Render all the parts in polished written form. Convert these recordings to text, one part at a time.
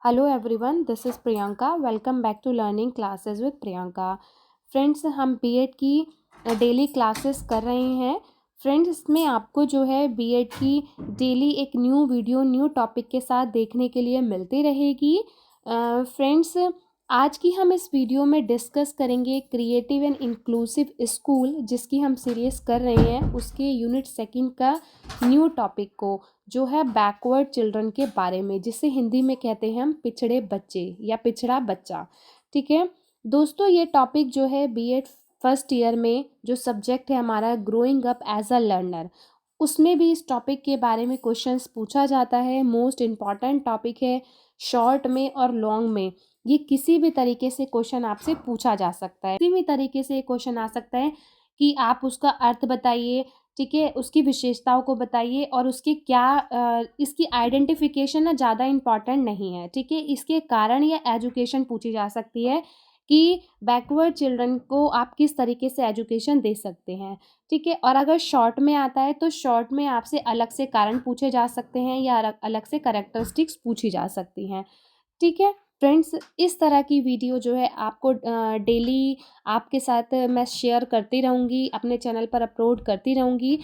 Hello everyone, this is Priyanka. Welcome back to learning classes with Priyanka. Friends, हम BEd की daily classes कर रहे हैं। फ्रेंड्स, इसमें आपको जो है बीएड की डेली एक न्यू वीडियो न्यू टॉपिक के साथ देखने के लिए मिलती रहेगी। फ्रेंड्स, आज की हम इस वीडियो में डिस्कस करेंगे क्रिएटिव एंड इंक्लूसिव स्कूल, जिसकी हम सीरीज़ कर रहे हैं, उसके यूनिट सेकंड का न्यू टॉपिक को, जो है बैकवर्ड चिल्ड्रन के बारे में, जिसे हिंदी में कहते हैं हम पिछड़े बच्चे या पिछड़ा बच्चा। ठीक है दोस्तों, ये टॉपिक जो है बीएड फर्स्ट ईयर में जो सब्जेक्ट है हमारा growing up as a learner, उसमें भी इस टॉपिक के बारे में क्वेश्चंस पूछा जाता है। मोस्ट इम्पॉर्टेंट टॉपिक है। शॉर्ट में और लॉन्ग में ये किसी भी तरीके से क्वेश्चन आपसे पूछा जा सकता है। किसी भी तरीके से क्वेश्चन आ सकता है कि आप उसका अर्थ बताइए, ठीक है, उसकी विशेषताओं को बताइए और उसकी इसकी आइडेंटिफिकेशन ना ज़्यादा इम्पॉर्टेंट नहीं है। ठीक है, इसके कारण या एजुकेशन पूछी जा सकती है कि बैकवर्ड चिल्ड्रन को आप किस तरीके से एजुकेशन दे सकते हैं। ठीक है, और अगर शॉर्ट में आता है तो शॉर्ट में आपसे अलग से कारण पूछे जा सकते हैं या अलग से कैरेक्टरिस्टिक्स पूछी जा सकती हैं। ठीक है फ्रेंड्स, इस तरह की वीडियो जो है आपको डेली आपके साथ मैं शेयर करती रहूँगी, अपने चैनल पर अपलोड करती रहूँगी।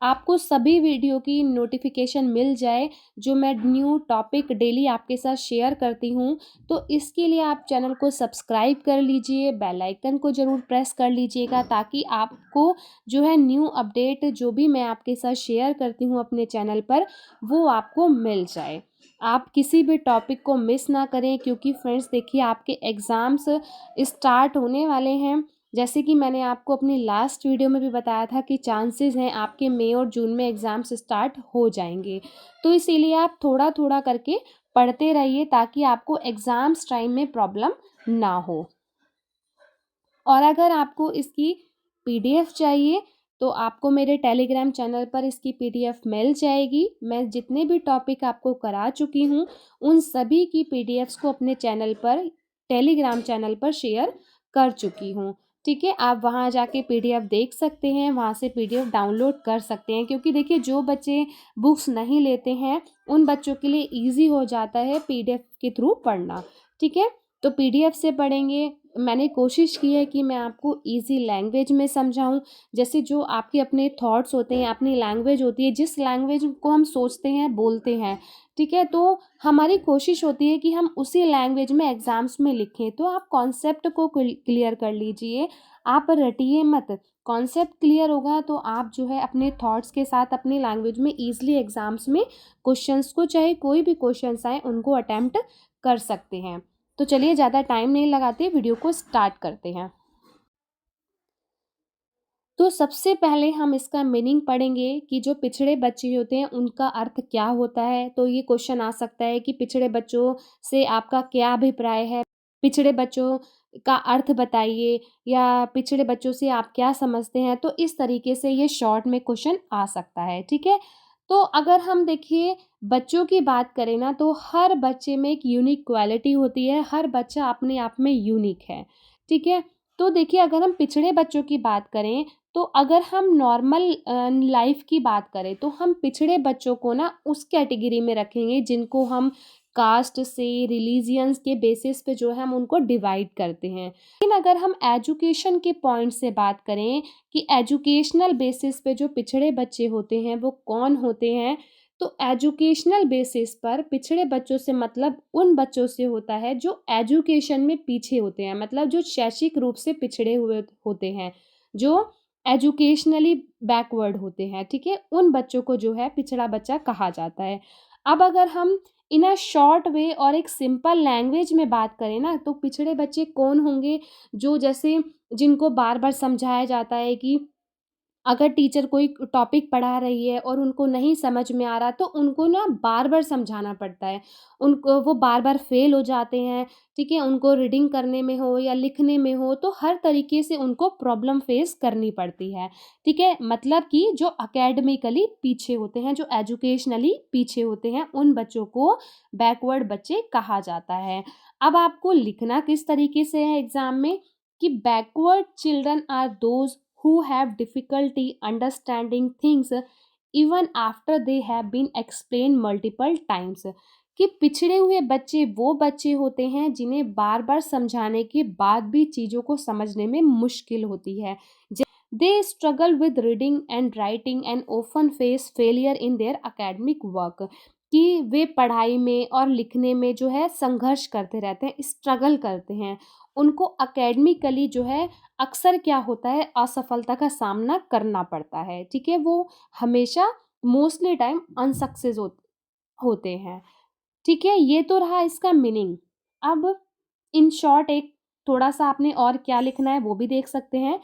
आपको सभी वीडियो की नोटिफिकेशन मिल जाए जो मैं न्यू टॉपिक डेली आपके साथ शेयर करती हूँ। तो इसके लिए आप चैनल को सब्सक्राइब कर लीजिए, बेल आइकन को ज़रूर प्रेस कर लीजिएगा, ताकि आपको जो है न्यू अपडेट जो भी मैं आपके साथ शेयर करती हूँ अपने चैनल पर, वो आपको मिल जाए। आप किसी भी टॉपिक को मिस ना करें, क्योंकि फ्रेंड्स देखिए, आपके एग्ज़ाम्स स्टार्ट होने वाले हैं। जैसे कि मैंने आपको अपनी लास्ट वीडियो में भी बताया था कि चांसेस हैं आपके मई और जून में एग्ज़ाम्स स्टार्ट हो जाएंगे। तो इसीलिए आप थोड़ा थोड़ा करके पढ़ते रहिए, ताकि आपको एग्ज़ाम्स टाइम में प्रॉब्लम ना हो। और अगर आपको इसकी पीडीएफ चाहिए तो आपको मेरे टेलीग्राम चैनल पर इसकी पीडीएफ मिल जाएगी। मैं जितने भी टॉपिक आपको करा चुकी हूँ, उन सभी की पीडीएफ्स को अपने चैनल पर, टेलीग्राम चैनल पर शेयर कर चुकी हूँ। ठीक है, आप वहाँ जाके पीडीएफ देख सकते हैं, वहाँ से पीडीएफ डाउनलोड कर सकते हैं, क्योंकि देखिए जो बच्चे बुक्स नहीं लेते हैं उन बच्चों के लिए ईजी हो जाता है पीडीएफ के थ्रू पढ़ना। ठीक है, तो पीडीएफ से पढ़ेंगे। मैंने कोशिश की है कि मैं आपको इजी लैंग्वेज में समझाऊं। जैसे जो आपके अपने थॉट्स होते हैं, अपनी लैंग्वेज होती है, जिस लैंग्वेज को हम सोचते हैं, बोलते हैं, ठीक है, तो हमारी कोशिश होती है कि हम उसी लैंग्वेज में एग्ज़ाम्स में लिखें। तो आप कॉन्सेप्ट को क्लियर कर लीजिए, आप रटिए मत। कॉन्सेप्ट क्लियर होगा तो आप जो है अपने थॉट्स के साथ अपनी लैंग्वेज में ईजिली एग्ज़ाम्स में क्वेश्चंस को, चाहे कोई भी क्वेश्चंस आए, उनको अटैम्प्ट कर सकते हैं। तो चलिए ज़्यादा टाइम नहीं लगाते, वीडियो को स्टार्ट करते हैं। तो सबसे पहले हम इसका मीनिंग पढ़ेंगे कि जो पिछड़े बच्चे होते हैं उनका अर्थ क्या होता है। तो ये क्वेश्चन आ सकता है कि पिछड़े बच्चों से आपका क्या अभिप्राय है, पिछड़े बच्चों का अर्थ बताइए, या पिछड़े बच्चों से आप क्या समझते हैं। तो इस तरीके से ये शॉर्ट में क्वेश्चन आ सकता है। ठीक है, तो अगर हम देखिए बच्चों की बात करें ना, तो हर बच्चे में एक यूनिक क्वालिटी होती है, हर बच्चा अपने आप में यूनिक है। ठीक है, तो देखिए अगर हम पिछड़े बच्चों की बात करें, तो अगर हम नॉर्मल लाइफ की बात करें, तो हम पिछड़े बच्चों को ना उस कैटेगरी में रखेंगे जिनको हम कास्ट से, रिलीजियंस के बेसिस पे जो है हम उनको डिवाइड करते हैं। लेकिन अगर हम एजुकेशन के पॉइंट से बात करें कि एजुकेशनल बेसिस पे जो पिछड़े बच्चे होते हैं वो कौन होते हैं, तो एजुकेशनल बेसिस पर पिछड़े बच्चों से मतलब उन बच्चों से होता है जो एजुकेशन में पीछे होते हैं, मतलब जो शैक्षिक रूप से पिछड़े हुए होते हैं, जो एजुकेशनली बैकवर्ड होते हैं। ठीक है, उन बच्चों को जो है पिछड़ा बच्चा कहा जाता है। अब अगर हम इन अ शॉर्ट वे और एक सिंपल लैंग्वेज में बात करें ना, तो पिछड़े बच्चे कौन होंगे, जो जैसे जिनको बार बार समझाया जाता है कि अगर टीचर कोई टॉपिक पढ़ा रही है और उनको नहीं समझ में आ रहा, तो उनको ना बार-बार समझाना पड़ता है। उनको वो बार-बार फ़ेल हो जाते हैं, ठीक है? उनको रीडिंग करने में हो या लिखने में हो, तो हर तरीके से उनको प्रॉब्लम फ़ेस करनी पड़ती है, ठीक है? मतलब कि जो एकेडमिकली पीछे होते हैं, जो एजुकेशनली पीछे होते हैं, उन बच्चों को बैकवर्ड बच्चे कहा जाता है। अब आपको लिखना किस तरीके से है एग्ज़ाम में कि backward children are those who have difficulty understanding things even after they have been explained multiple times। कि पिछड़े हुए बच्चे वो बच्चे होते हैं जिन्हें बार बार समझाने के बाद भी चीज़ों को समझने में मुश्किल होती है। They struggle with reading and writing and often face failure in their academic work, कि वे पढ़ाई में और लिखने में जो है संघर्ष करते रहते हैं, स्ट्रगल करते हैं। उनको अकेडमिकली जो है अक्सर क्या होता है, असफलता का सामना करना पड़ता है। ठीक है, वो हमेशा मोस्टली टाइम अनसक्सेस होते हैं। ठीक है, ये तो रहा इसका मीनिंग। अब इन शॉर्ट एक थोड़ा सा आपने और क्या लिखना है वो भी देख सकते हैं।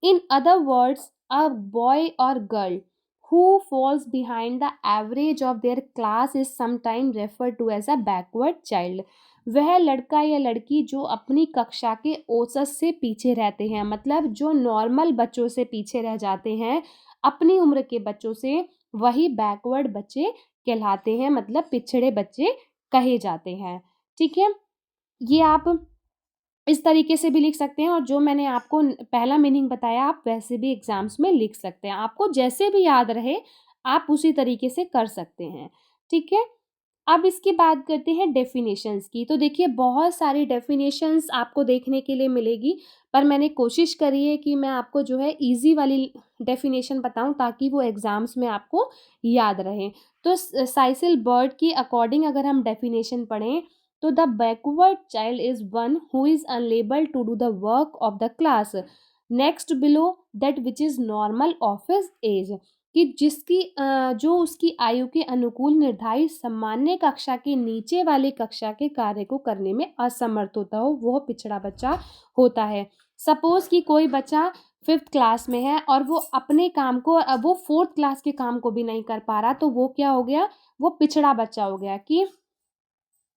In other words, a boy और girl who falls behind the average of their class is sometimes referred to as a backward child। वह लड़का या लड़की जो अपनी कक्षा के औसत से पीछे रहते हैं, मतलब जो नॉर्मल बच्चों से पीछे रह जाते हैं अपनी उम्र के बच्चों से, वही बैकवर्ड बच्चे कहलाते हैं, मतलब पिछड़े बच्चे कहे जाते हैं। ठीक है, ये आप इस तरीके से भी लिख सकते हैं, और जो मैंने आपको पहला मीनिंग बताया आप वैसे भी एग्जाम्स में लिख सकते हैं। आपको जैसे भी याद रहे आप उसी तरीके से कर सकते हैं। ठीक है, अब इसकी बात करते हैं डेफिनेशंस की। तो देखिए बहुत सारी डेफिनेशंस आपको देखने के लिए मिलेगी, पर मैंने कोशिश करी है कि मैं आपको जो है इजी वाली डेफिनेशन बताऊं ताकि वो एग्जाम्स में आपको याद रहे। तो साइसिल बर्ड की अकॉर्डिंग अगर हम डेफिनेशन पढ़ें तो the backward child is one who is unable to do the work of the class next below that which is normal of his age, कि जिसकी जो उसकी आयु के अनुकूल निर्धारित सामान्य कक्षा के नीचे वाली कक्षा के कार्य को करने में असमर्थ होता हो, वह पिछड़ा बच्चा होता है। सपोज कि कोई बच्चा 5th क्लास में है और वो अपने काम को, अब वो 4th क्लास के काम को भी नहीं कर पा रहा, तो वो क्या हो गया, वो पिछड़ा बच्चा हो गया। कि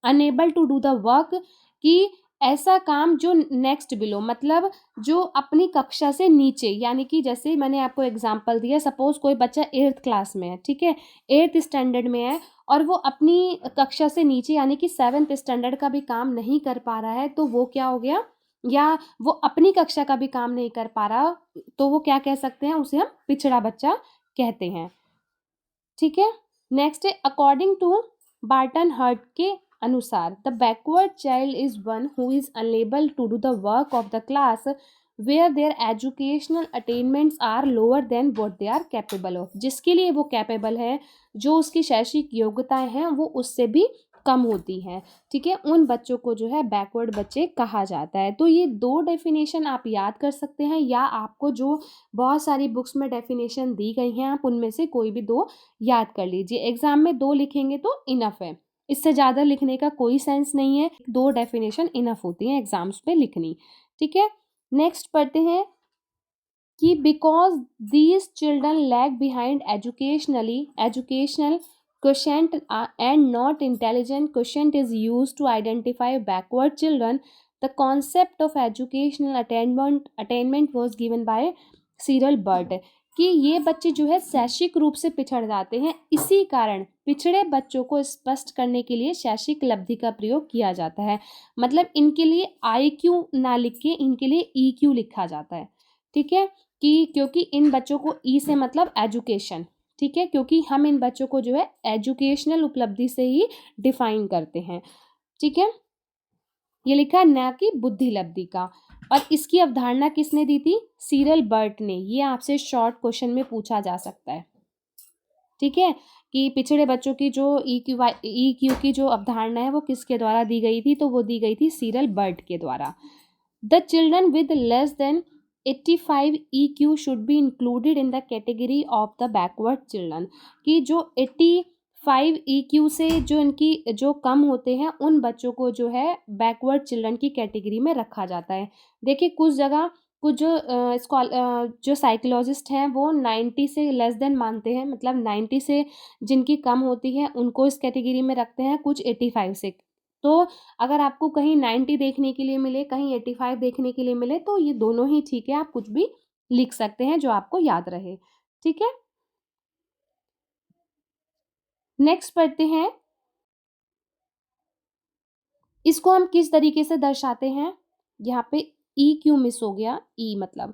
unable to do the work, कि ऐसा काम जो नेक्स्ट बिलो, मतलब जो अपनी कक्षा से नीचे, यानी कि जैसे मैंने आपको एग्जांपल दिया, सपोज कोई बच्चा 8th क्लास में है, ठीक है, 8th स्टैंडर्ड में है और वो अपनी कक्षा से नीचे यानी कि 7th स्टैंडर्ड का भी काम नहीं कर पा रहा है, तो वो क्या हो गया, या वो अपनी कक्षा का भी काम नहीं कर पा रहा, तो वो क्या कह सकते हैं, उसे हम पिछड़ा बच्चा कहते हैं। ठीक है, नेक्स्ट है अकॉर्डिंग टू बार्टन हर्ट के अनुसार the backward child is one who is unable to do the work of the class where their educational attainments are lower than what they are capable of, जिसके लिए वो capable है, जो उसकी शैक्षिक योग्यताएं हैं वो उससे भी कम होती हैं। ठीक है, उन बच्चों को जो है बैकवर्ड बच्चे कहा जाता है। तो ये दो डेफिनेशन आप याद कर सकते हैं, या आपको जो बहुत सारी बुक्स में डेफिनेशन दी गई हैं आप उनमें से कोई भी दो याद कर लीजिए। एग्जाम में 2 लिखेंगे तो इनफ है, इससे ज़्यादा लिखने का कोई सेंस नहीं है, 2 डेफिनेशन इनफ होती हैं एग्जाम्स पे लिखनी। ठीक है, नेक्स्ट पढ़ते हैं कि because these children lag behind educational quotient and not intelligent quotient is used to identify backward children. The concept of educational attainment was given by Cyril Burt, कि ये बच्चे जो है शैक्षिक रूप से पिछड़ जाते हैं, इसी कारण पिछड़े बच्चों को स्पष्ट करने के लिए शैक्षिक लब्धि का प्रयोग किया जाता है। मतलब इनके लिए IQ ना लिख के इनके लिए EQ लिखा जाता है। ठीक है, कि क्योंकि इन बच्चों को ई से मतलब एजुकेशन, ठीक है, क्योंकि हम इन बच्चों को जो है एजुकेशनल उपलब्धि से ही डिफाइन करते हैं। ठीक है, ये लिखा है ना कि बुद्धि लब्धि का। और इसकी अवधारणा किसने दी थी, सीरल बर्ट ने। ये आपसे शॉर्ट क्वेश्चन में पूछा जा सकता है। ठीक है, कि पिछड़े बच्चों की जो EQ की जो अवधारणा है वो किसके द्वारा दी गई थी, तो वो दी गई थी सीरल बर्ट के द्वारा। The children with less than 85 EQ should be included in the category of the backward children, कि जो 85 EQ से जो इनकी जो कम होते हैं उन बच्चों को जो है बैकवर्ड चिल्ड्रन की कैटेगरी में रखा जाता है। देखिए कुछ जगह कुछ जो साइकोलॉजिस्ट हैं वो 90 से लेस देन मानते हैं, मतलब 90 से जिनकी कम होती है उनको इस कैटेगरी में रखते हैं, कुछ 85 से। तो अगर आपको कहीं 90 देखने के लिए मिले, कहीं 85 देखने के लिए मिले, तो ये दोनों ही ठीक है, आप कुछ भी लिख सकते हैं जो आपको याद रहे। ठीक है, नेक्स्ट पढ़ते हैं, इसको हम किस तरीके से दर्शाते हैं। यहाँ पे EQ मिस हो गया, E मतलब,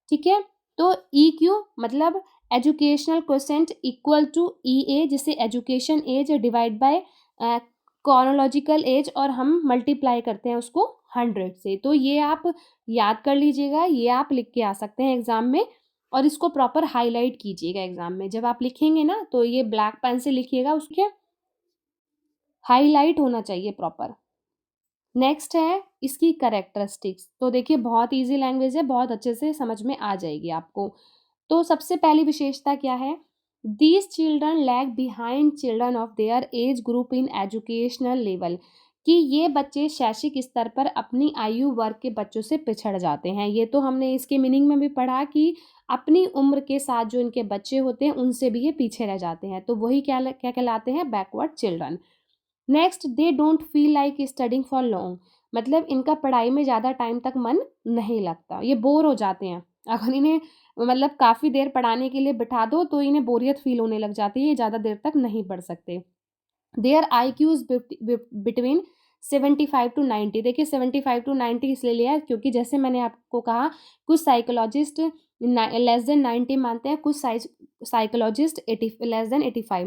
ठीक है, तो EQ मतलब educational quotient equal to EA, जिसे education age divide by chronological age और हम मल्टीप्लाई करते हैं उसको 100 से। तो ये आप याद कर लीजिएगा, ये आप लिख के आ सकते हैं एग्ज़ाम में और इसको प्रॉपर हाईलाइट कीजिएगा एग्ज़ाम में। जब आप लिखेंगे ना तो ये ब्लैक पेन से लिखिएगा, उसके हाईलाइट होना चाहिए प्रॉपर। नेक्स्ट है इसकी कैरेक्टरिस्टिक्स। तो देखिए बहुत ईज़ी लैंग्वेज है, बहुत अच्छे से समझ में आ जाएगी आपको। तो सबसे पहली विशेषता क्या है? These children lag behind children of their age group in educational level, कि ये बच्चे शैक्षिक स्तर पर अपनी आयु वर्ग के बच्चों से पिछड़ जाते हैं। ये तो हमने इसके मीनिंग में भी पढ़ा कि अपनी उम्र के साथ जो इनके बच्चे होते हैं उनसे भी ये पीछे रह जाते हैं। तो वही क्या क्या कहलाते हैं? Backward children. Next, they don't feel like studying for long, मतलब इनका पढ़ाई में ज़्यादा टाइम तक मन नहीं लगता, ये बोर हो जाते हैं। अगर इन्हें मतलब काफ़ी देर पढ़ाने के लिए बिठा दो तो इन्हें बोरियत फील होने लग जाती है, ये ज़्यादा देर तक नहीं पढ़ सकते। Their IQ is between 75 to 90। देखिए 75 टू 90 इसलिए लिया है क्योंकि जैसे मैंने आपको कहा कुछ साइकोलॉजिस्ट लेस देन 90 मानते हैं, कुछ साइकोलॉजिस्ट 80 लेस देन 85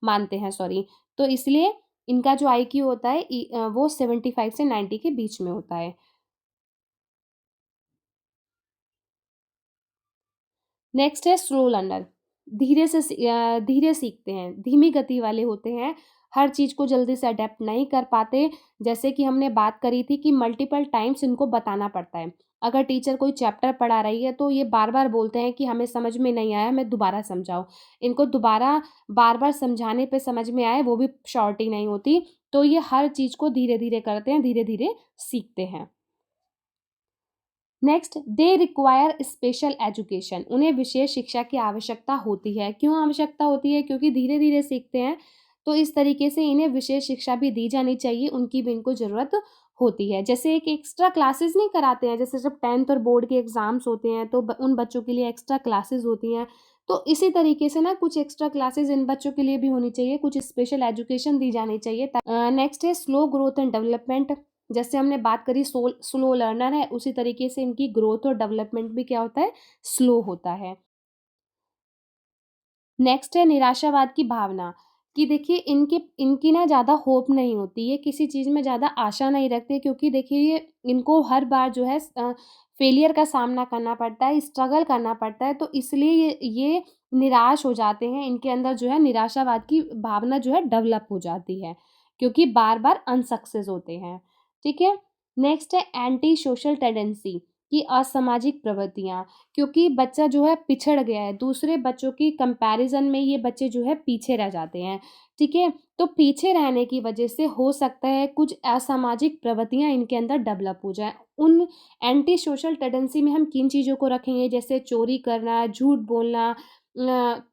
मानते हैं सॉरी। तो इसलिए इनका जो IQ होता है वो 75 से 90 के बीच में होता है। नेक्स्ट है स्लो लर्नर। धीरे सीखते हैं, धीमी गति वाले होते हैं, हर चीज़ को जल्दी से अडेप्ट नहीं कर पाते। जैसे कि हमने बात करी थी कि मल्टीपल टाइम्स इनको बताना पड़ता है। अगर टीचर कोई चैप्टर पढ़ा रही है तो ये बार-बार बोलते हैं कि हमें समझ में नहीं आया, हमें दोबारा समझाओ। इनको दोबारा बार-बार समझाने पे समझ में आए वो भी श्योरिटी नहीं होती। तो ये हर चीज़ को धीरे-धीरे करते हैं, धीरे-धीरे सीखते हैं। Next, they require special education. उन्हें विशेष शिक्षा की आवश्यकता होती है। क्यों आवश्यकता होती है? क्योंकि धीरे धीरे सीखते हैं, तो इस तरीके से इन्हें विशेष शिक्षा भी दी जानी चाहिए, उनकी भी इनको ज़रूरत होती है। जैसे एक एक्स्ट्रा क्लासेस नहीं कराते हैं, जैसे जब 10th और बोर्ड के एग्ज़ाम्स होते हैं तो उन बच्चों के लिए एक्स्ट्रा क्लासेस होती हैं। तो इसी तरीके से ना कुछ एक्स्ट्रा क्लासेस इन बच्चों के लिए भी होनी चाहिए, कुछ स्पेशल एजुकेशन दी जानी चाहिए। नेक्स्ट है स्लो ग्रोथ एंड डेवलपमेंट। जैसे हमने बात करी स्लो लर्नर है, उसी तरीके से इनकी ग्रोथ और डेवलपमेंट भी क्या होता है? स्लो होता है। नेक्स्ट है निराशावाद की भावना, कि देखिए इनकी ना ज़्यादा होप नहीं होती, ये किसी चीज़ में ज़्यादा आशा नहीं रखते क्योंकि देखिए ये इनको हर बार जो है फेलियर का सामना करना पड़ता है, स्ट्रगल करना पड़ता है, तो इसलिए ये निराश हो जाते हैं। इनके अंदर जो है निराशावाद की भावना जो है डेवलप हो जाती है, क्योंकि बार-बार अनसक्सेस होते हैं। ठीक है? नेक्स्ट है एंटी सोशल टेंडेंसी, कि असामाजिक प्रवृत्तियाँ, क्योंकि बच्चा जो है पिछड़ गया है, दूसरे बच्चों की कंपैरिज़न में ये बच्चे जो है पीछे रह जाते हैं, ठीक है? तो पीछे रहने की वजह से हो सकता है कुछ असामाजिक प्रवृत्तियाँ इनके अंदर डेवलप हो जाएँ। उन एंटी सोशल टेंडेंसी में हम किन चीज़ों को रखेंगे? जैसे चोरी करना, झूठ बोलना,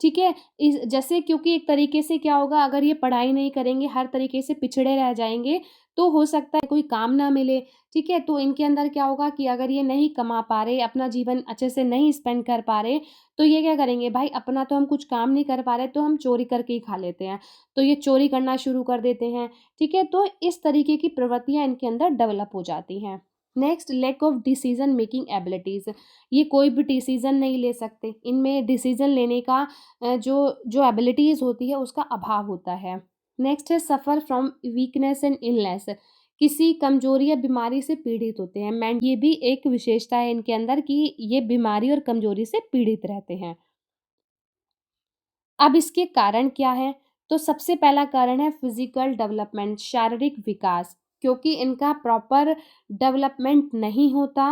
ठीक है? इस जैसे क्योंकि एक तरीके से क्या होगा, अगर ये पढ़ाई नहीं करेंगे, हर तरीके से पिछड़े रह जाएँगे, तो हो सकता है कोई काम ना मिले, ठीक है? तो इनके अंदर क्या होगा कि अगर ये नहीं कमा पा रहे, अपना जीवन अच्छे से नहीं स्पेंड कर पा रहे, तो ये क्या करेंगे, भाई अपना तो हम कुछ काम नहीं कर पा रहे, तो हम चोरी करके ही खा लेते हैं। तो ये चोरी करना शुरू कर देते हैं, ठीक है? तो इस तरीके की प्रवृत्तियाँ इनके अंदर डेवलप हो जाती हैं। Next, lack of decision making abilities. ये कोई भी डिसीज़न नहीं ले सकते, इनमें डिसीज़न लेने का जो जो एबिलिटीज़ होती है उसका अभाव होता है। नेक्स्ट है suffer from weakness and illness, किसी कमजोरी या बीमारी से पीड़ित होते हैं। ये भी एक विशेषता है इनके अंदर कि ये बीमारी और कमजोरी से पीड़ित रहते हैं। अब इसके कारण क्या हैं? तो सबसे पहला कारण है फिज़िकल डेवलपमेंट, शारीरिक विकास, क्योंकि इनका प्रॉपर डेवलपमेंट नहीं होता।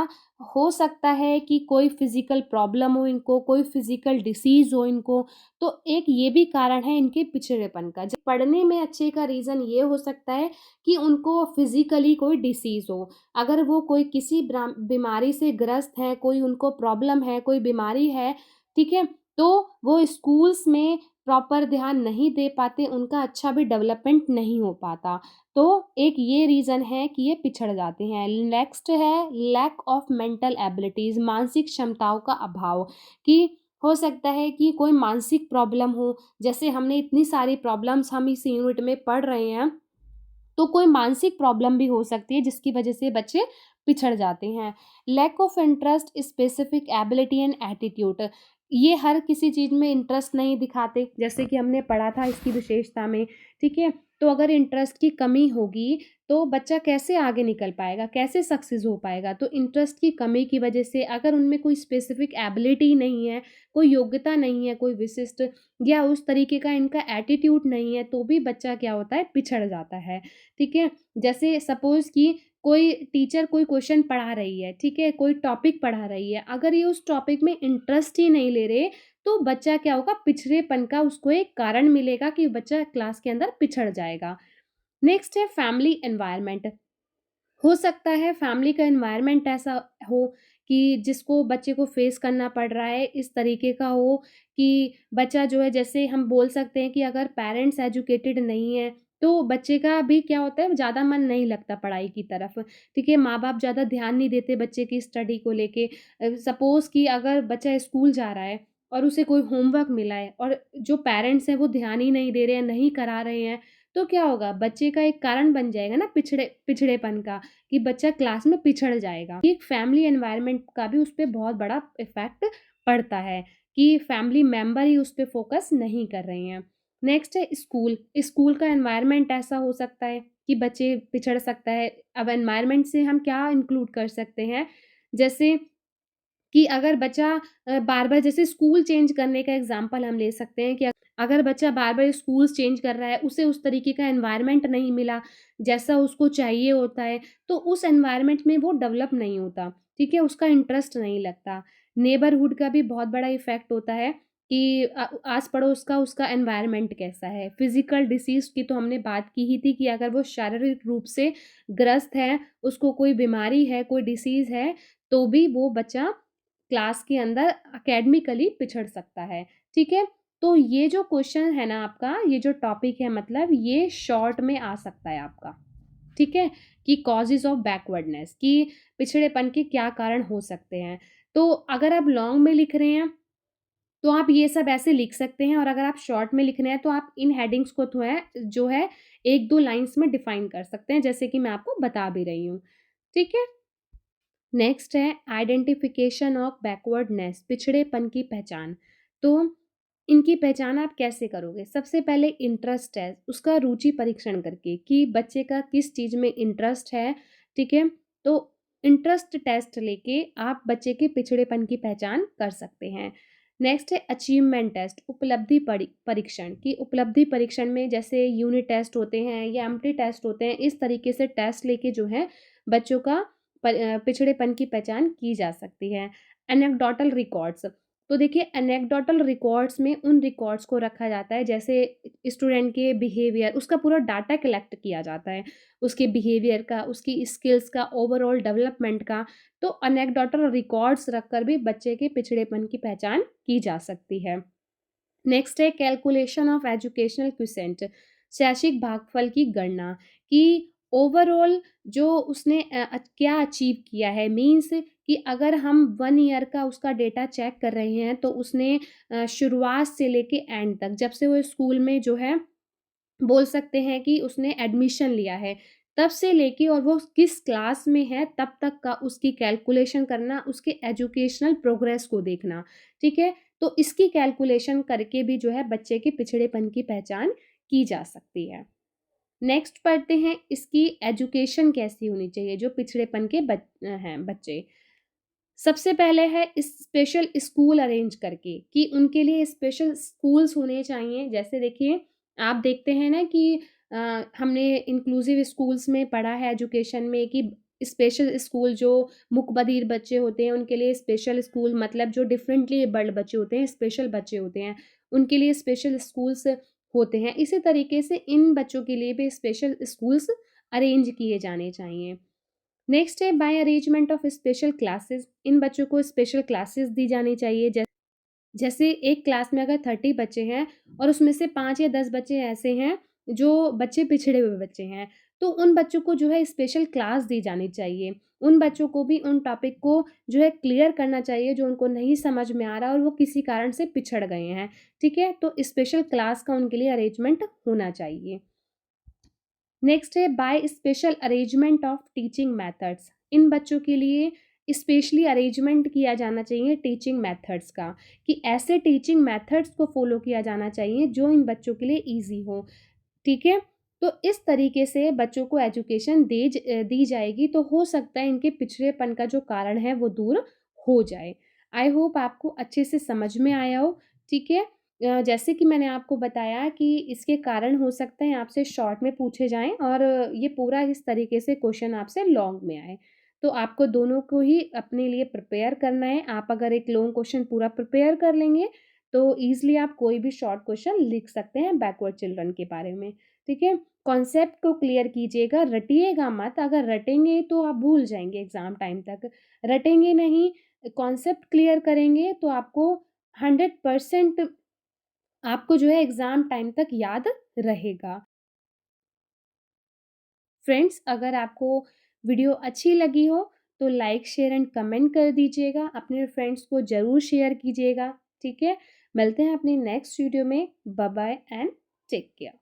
हो सकता है कि कोई फिज़िकल प्रॉब्लम हो इनको, कोई फिज़िकल डिसीज़ हो इनको, तो एक ये भी कारण है इनके पिछड़ेपन का। ज पढ़ने में अच्छे का रीज़न ये हो सकता है कि उनको फिज़िकली कोई डिसीज़ हो। अगर वो कोई किसी बीमारी से ग्रस्त हैं, कोई उनको प्रॉब्लम है, कोई बीमारी है, ठीक है? तो वो स्कूल्स में प्रॉपर ध्यान नहीं दे पाते, उनका अच्छा भी डेवलपमेंट नहीं हो पाता। तो एक ये रीज़न है कि ये पिछड़ जाते हैं। नेक्स्ट है लैक ऑफ मेंटल एबिलिटीज़, मानसिक क्षमताओं का अभाव, कि हो सकता है कि कोई मानसिक प्रॉब्लम हो, जैसे हमने इतनी सारी प्रॉब्लम्स हम इस यूनिट में पढ़ रहे हैं, तो कोई मानसिक प्रॉब्लम भी हो सकती है जिसकी वजह से बच्चे पिछड़ जाते हैं। Lack of interest, specific ability and attitude, ये हर किसी चीज़ में इंटरेस्ट नहीं दिखाते, जैसे कि हमने पढ़ा था इसकी विशेषता में, ठीक है? तो अगर इंटरेस्ट की कमी होगी, तो बच्चा कैसे आगे निकल पाएगा, कैसे सक्सेस हो पाएगा? तो इंटरेस्ट की कमी की वजह से अगर उनमें कोई स्पेसिफ़िक एबिलिटी नहीं है, कोई योग्यता नहीं है, कोई विशिष्ट या उस तरीके का इनका एटीट्यूड नहीं है, तो भी बच्चा क्या होता है, पिछड़ जाता है, ठीक है? जैसे सपोज़ कि कोई टीचर कोई क्वेश्चन पढ़ा रही है, ठीक है? कोई टॉपिक पढ़ा रही है, अगर ये उस टॉपिक में इंटरेस्ट ही नहीं ले रहे, तो बच्चा क्या होगा, पिछड़ेपन का उसको एक कारण मिलेगा कि बच्चा क्लास के अंदर पिछड़ जाएगा। नेक्स्ट है फैमिली एनवायरनमेंट। हो सकता है फैमिली का एनवायरनमेंट ऐसा हो कि जिसको बच्चे को फेस करना पड़ रहा है, इस तरीके का हो कि बच्चा जो है, जैसे हम बोल सकते हैं कि अगर पेरेंट्स एजुकेटेड नहीं है, तो बच्चे का भी क्या होता है, ज़्यादा मन नहीं लगता पढ़ाई की तरफ, ठीक है? माँ-बाप ज़्यादा ध्यान नहीं देते बच्चे की स्टडी को लेके। सपोज़ कि अगर बच्चा स्कूल जा रहा है और उसे कोई होमवर्क मिला है और जो पेरेंट्स हैं वो ध्यान ही नहीं दे रहे हैं, नहीं करा रहे हैं, तो क्या होगा, बच्चे का एक कारण बन जाएगा ना पिछड़ेपन का, कि बच्चा क्लास में पिछड़ जाएगा। एक फैमिली एनवायरनमेंट का भी उस पे बहुत बड़ा इफ़ेक्ट पड़ता है कि फैमिली मेंबर ही उस पे फ़ोकस नहीं कर रहे हैं। नेक्स्ट है स्कूल। स्कूल का एनवायरनमेंट ऐसा हो सकता है कि बच्चे पिछड़ सकता है। अब एनवायरनमेंट से हम क्या इंक्लूड कर सकते हैं? जैसे कि अगर बच्चा बार-बार, जैसे स्कूल चेंज करने का एग्ज़ाम्पल हम ले सकते हैं कि अगर बच्चा बार-बार स्कूल्स चेंज कर रहा है, उसे उस तरीके का एनवायरनमेंट नहीं मिला, जैसा उसको चाहिए होता है, तो उस एनवायरनमेंट में वो डेवलप नहीं होता, ठीक है? उसका इंटरेस्ट नहीं लगता। नेबरहुड का भी बहुत बड़ा इफ़ेक्ट होता है कि आस-पड़ोस का उसका एनवायरनमेंट कैसा है। फिज़िकल डिसीज़ की तो हमने बात की ही थी कि अगर वो शारीरिक रूप से ग्रस्त है, उसको कोई बीमारी है, कोई डिसीज़ है, तो भी वो बच्चा क्लास के अंदर एकेडमिकली पिछड़ सकता है, ठीक है? तो ये जो क्वेश्चन है ना आपका, ये जो टॉपिक है, मतलब ये शॉर्ट में आ सकता है आपका, ठीक है? कि कॉजेज़ ऑफ बैकवर्डनेस, कि पिछड़ेपन के क्या कारण हो सकते हैं। तो अगर आप लॉन्ग में लिख रहे हैं, तो आप ये सब ऐसे लिख सकते हैं, और अगर आप शॉर्ट में लिख रहे हैं, तो आप इन हेडिंग्स को जो है 1-2 लाइन्स में डिफाइन कर सकते हैं, जैसे कि मैं आपको बता भी रही हूँ, ठीक है? नेक्स्ट है आइडेंटिफिकेशन ऑफ बैकवर्डनेस, पिछड़ेपन की पहचान। तो इनकी पहचान आप कैसे करोगे? सबसे पहले इंटरेस्ट है, उसका रुचि परीक्षण करके कि बच्चे का किस चीज़ में इंटरेस्ट है, ठीक है? तो इंटरेस्ट टेस्ट लेके आप बच्चे के पिछड़ेपन की पहचान कर सकते हैं। नेक्स्ट है अचीवमेंट टेस्ट, उपलब्धि परीक्षण, कि उपलब्धि परीक्षण में जैसे यूनिट टेस्ट होते हैं या एम्प्टी टेस्ट होते हैं, इस तरीके से टेस्ट लेके जो है बच्चों का पिछड़ेपन की पहचान की जा सकती है। एनेक्डोटल रिकॉर्ड्स, तो देखिए एनेक्डोटल रिकॉर्ड्स में उन रिकॉर्ड्स को रखा जाता है, जैसे स्टूडेंट के बिहेवियर, उसका पूरा डाटा कलेक्ट किया जाता है, उसके बिहेवियर का, उसकी स्किल्स का, ओवरऑल डेवलपमेंट का। तो एनेक्डोटल रिकॉर्ड्स रखकर भी बच्चे के पिछड़ेपन की पहचान की जा सकती है। नेक्स्ट है कैलकुलेशन ऑफ एजुकेशनल क्वोशिएंट, शैक्षिक भागफल की गणना, कि ओवरऑल जो उसने क्या अचीव किया है, मीन्स कि अगर हम 1 ईयर का उसका डेटा चेक कर रहे हैं, तो उसने शुरुआत से लेके एंड तक, जब से वो स्कूल में जो है, बोल सकते हैं कि उसने एडमिशन लिया है, तब से लेके और वो किस क्लास में है तब तक का उसकी कैलकुलेशन करना, उसके एजुकेशनल प्रोग्रेस को देखना, ठीक है? तो इसकी कैलकुलेशन करके भी जो है बच्चे के पिछड़ेपन की पहचान की जा सकती है। नेक्स्ट पढ़ते हैं इसकी एजुकेशन कैसी होनी चाहिए, जो पिछड़ेपन के हैं बच्चे। सबसे पहले है स्पेशल स्कूल अरेंज करके, कि उनके लिए स्पेशल स्कूल्स होने चाहिए। जैसे देखिए, आप देखते हैं ना कि हमने इंक्लूसिव स्कूल्स में पढ़ा है एजुकेशन में कि स्पेशल स्कूल, जो मुकबधिर बच्चे होते हैं उनके लिए स्पेशल स्कूल, मतलब जो डिफरेंटली एबल्ड बच्चे होते हैं, स्पेशल बच्चे होते हैं, उनके लिए स्पेशल स्कूल्स होते हैं। इसी तरीके से इन बच्चों के लिए भी स्पेशल स्कूल्स अरेंज किए जाने चाहिए। नेक्स्ट है by arrangement of special classes, इन बच्चों को स्पेशल क्लासेस दी जानी चाहिए। जैसे एक क्लास में अगर 30 बच्चे हैं और उसमें से 5 या 10 बच्चे ऐसे हैं जो बच्चे पिछड़े हुए बच्चे हैं, तो उन बच्चों को जो है स्पेशल क्लास दी जानी चाहिए। उन बच्चों को भी उन टॉपिक को जो है क्लियर करना चाहिए, जो उनको नहीं समझ में आ रहा और वो किसी कारण से पिछड़ गए हैं, ठीक है? तो स्पेशल क्लास का उनके लिए अरेंजमेंट होना चाहिए। नेक्स्ट है by special arrangement of teaching methods, इन बच्चों के लिए स्पेशली अरेंजमेंट किया जाना चाहिए टीचिंग मेथड्स का, कि ऐसे टीचिंग मेथड्स को फॉलो किया जाना चाहिए जो इन बच्चों के लिए ईजी हो, ठीक है? तो इस तरीके से बच्चों को एजुकेशन दी जाएगी तो हो सकता है इनके पिछड़ेपन का जो कारण है वो दूर हो जाए। आई होप आपको अच्छे से समझ में आया हो, ठीक है? जैसे कि मैंने आपको बताया कि इसके कारण हो सकते हैं आपसे शॉर्ट में पूछे जाएँ और ये पूरा इस तरीके से क्वेश्चन आपसे लॉन्ग में आए। तो आपको दोनों को ही अपने लिए प्रिपेयर करना है। आप अगर एक लॉन्ग क्वेश्चन पूरा प्रिपेयर कर लेंगे, तो ईज़िली आप कोई भी शॉर्ट क्वेश्चन लिख सकते हैं बैकवर्ड चिल्ड्रन के बारे में, ठीक है? कॉन्सेप्ट को क्लियर कीजिएगा, रटिएगा मत, अगर रटेंगे तो आप भूल जाएँगे एग्ज़ाम टाइम तक। रटेंगे नहीं, कॉन्सेप्ट क्लियर करेंगे तो आपको 100% आपको जो है एग्ज़ाम टाइम तक याद रहेगा। फ्रेंड्स, अगर आपको वीडियो अच्छी लगी हो तो लाइक, शेयर एंड कमेंट कर दीजिएगा। अपने फ्रेंड्स को ज़रूर शेयर कीजिएगा, ठीक है? मिलते हैं अपनी नेक्स्ट वीडियो में। Bye bye and take care.